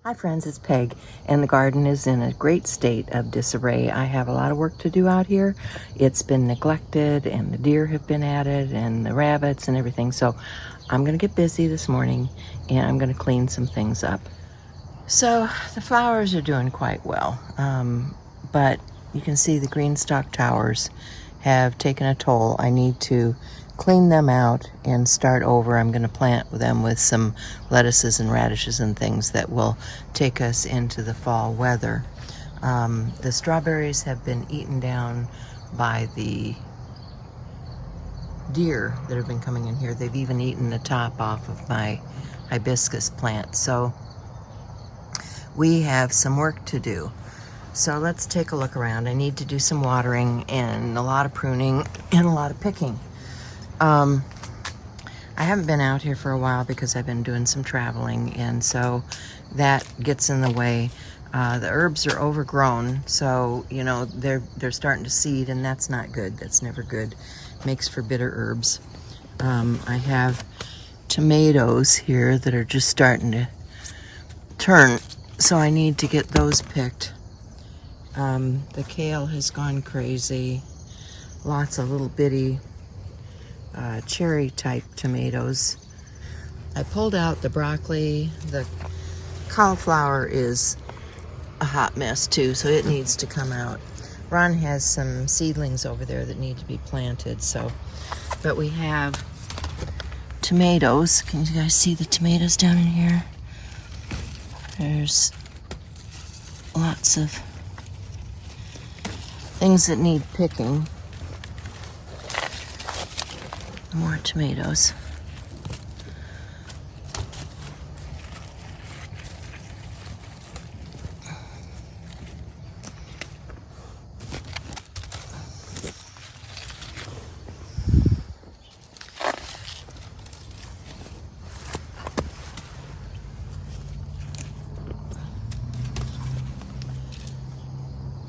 Hi friends, it's Peg, and the garden is in a great state of disarray. I have a lot of work to do out here. It's been neglected, and the deer have been added, and the rabbits and everything. So I'm gonna get busy this morning, and I'm gonna clean some things up. So the flowers are doing quite well, but you can see the green stalk towers have taken a toll. I need to clean them out and start over. I'm going to plant them with some lettuces and radishes and things that will take us into the fall weather. The strawberries have been eaten down by the deer that have been coming in here. They've even eaten the top off of my hibiscus plant. So we have some work to do. So let's take a look around. I need to do some watering and a lot of pruning and a lot of picking. I haven't been out here for a while because I've been doing some traveling, and so that gets in the way. The herbs are overgrown, so you know they're starting to seed, and that's not good. That's never good. Makes for bitter herbs. I have tomatoes here that are just starting to turn, so I need to get those picked. The kale has gone crazy. Lots of little bitty cherry type tomatoes. I pulled out the broccoli. The cauliflower is a hot mess too, so it needs to come out. Ron has some seedlings over there that need to be planted, so, but we have tomatoes. Can you guys see the tomatoes down in here? There's lots of things that need picking. More tomatoes.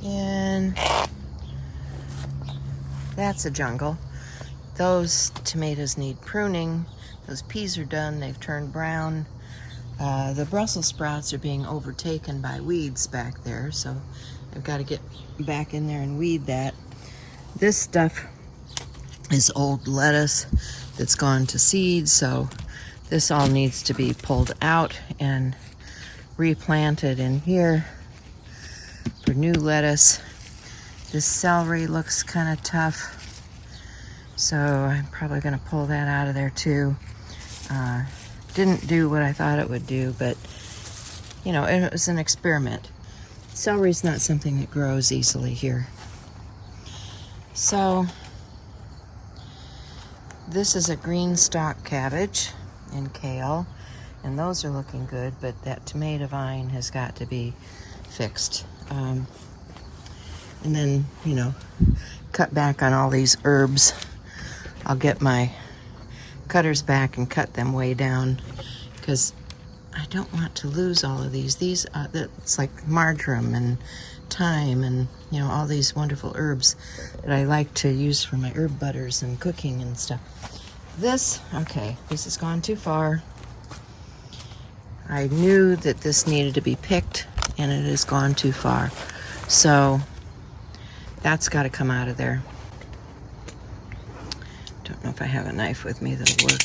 And that's a jungle. Those tomatoes need pruning. Those peas are done. They've turned brown. The Brussels sprouts are being overtaken by weeds back there, so I've got to get back in there and weed that. This stuff is old lettuce that's gone to seed, so this all needs to be pulled out and replanted in here for new lettuce. This celery looks kind of tough, so I'm probably going to pull that out of there too. Didn't do what I thought it would do, but you know, it was an experiment. Celery's not something that grows easily here. So this is a green stalk cabbage and kale, and those are looking good, but that tomato vine has got to be fixed. And then, you know, cut back on all these herbs. I'll get my cutters back and cut them way down because I don't want to lose all of these. These, it's like marjoram and thyme and, you know, all these wonderful herbs that I like to use for my herb butters and cooking and stuff. This, okay, this has gone too far. I knew that this needed to be picked, and it has gone too far. So that's got to come out of there. Don't know if I have a knife with me that'll work.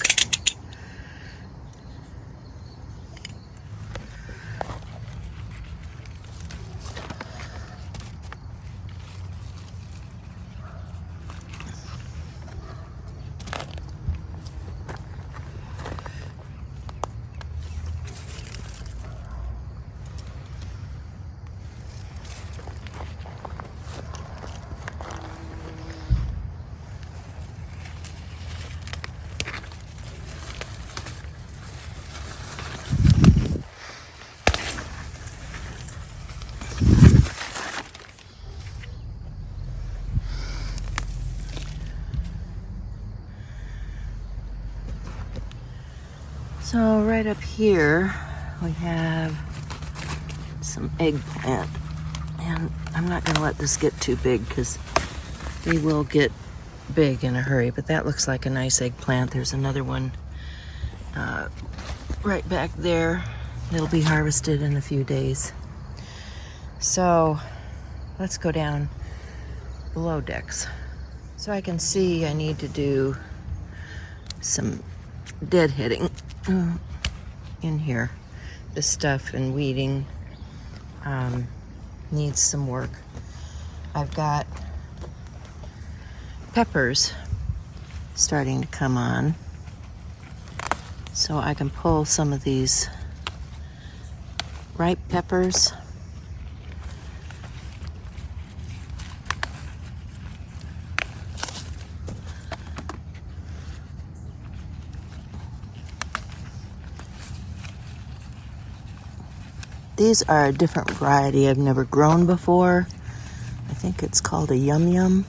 So right up here, we have some eggplant, and I'm not going to let this get too big because they will get big in a hurry, but that looks like a nice eggplant. There's another one right back there. It'll be harvested in a few days. So let's go down below decks. So I can see I need to do some deadheading in here. This stuff and weeding needs some work. I've got peppers starting to come on, so I can pull some of these ripe peppers. These are a different variety I've never grown before. I think it's called a Yum Yum.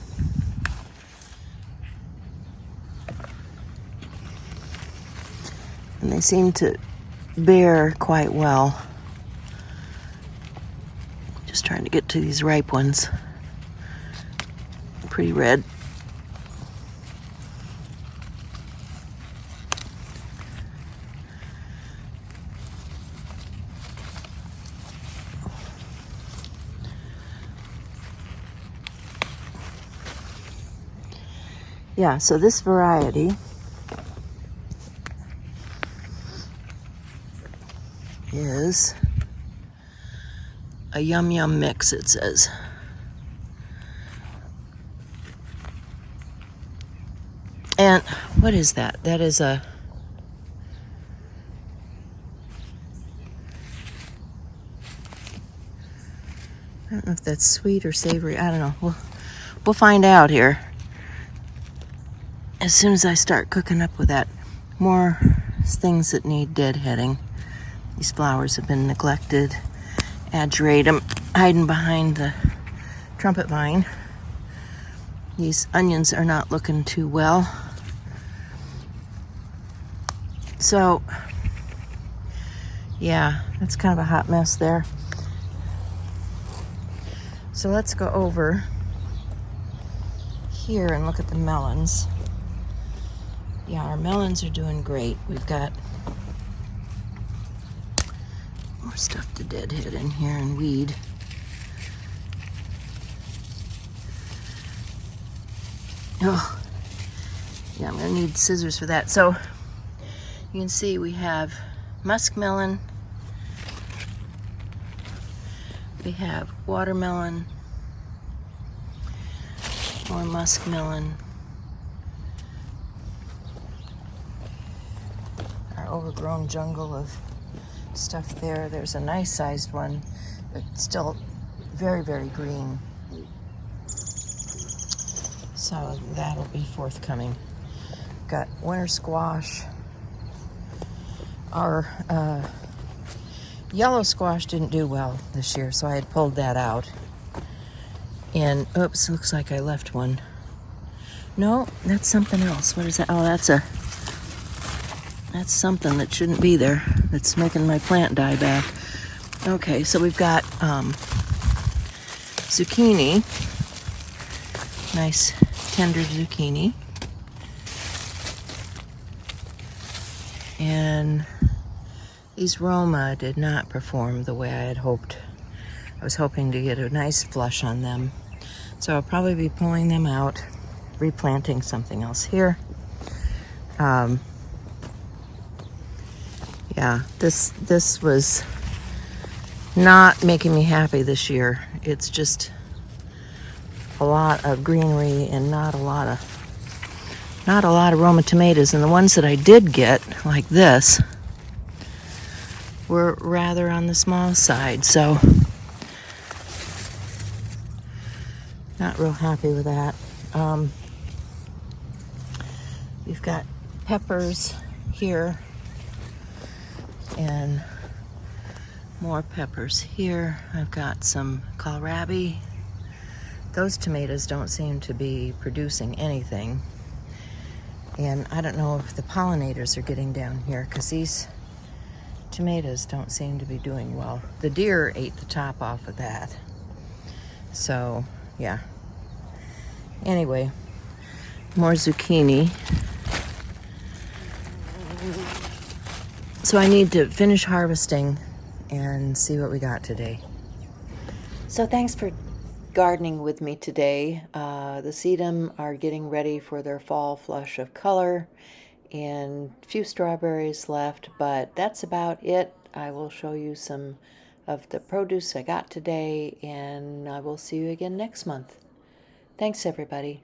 And they seem to bear quite well. Just trying to get to these ripe ones. Pretty red. Yeah, so this variety is a Yum Yum mix, it says. And what is that? That is a I don't know if that's sweet or savory. I don't know. We'll find out here as soon as I start cooking up with that. More things that need deadheading. These flowers have been neglected. Ageratum hiding behind the trumpet vine. These onions are not looking too well. So, yeah, that's kind of a hot mess there. So let's go over here and look at the melons. Yeah, our melons are doing great. We've got more stuff to deadhead in here and weed. Oh, yeah, I'm gonna need scissors for that. So you can see we have muskmelon, we have watermelon, more muskmelon, our overgrown jungle of stuff there. There's a nice sized one, but still very, very green. So that'll be forthcoming. Got winter squash. Our yellow squash didn't do well this year, so I had pulled that out. And oops, looks like I left one. No, that's something else. What is that? Oh, that's something that shouldn't be there. That's making my plant die back. Okay, so we've got zucchini. Nice tender zucchini. And these Roma did not perform the way I had hoped. I was hoping to get a nice flush on them. So I'll probably be pulling them out, replanting something else here. Yeah, this was not making me happy this year. It's just a lot of greenery and not a lot of Roma tomatoes. And the ones that I did get, like this, were rather on the small side. So not real happy with that. We've got peppers here and more peppers here. I've got some kohlrabi. Those tomatoes don't seem to be producing anything. And I don't know if the pollinators are getting down here, because these tomatoes don't seem to be doing well. The deer ate the top off of that. So, yeah. Anyway, more zucchini. So I need to finish harvesting and see what we got today. So thanks for gardening with me today. The sedum are getting ready for their fall flush of color, and a few strawberries left, but that's about it. I will show you some of the produce I got today, and I will see you again next month. Thanks, everybody.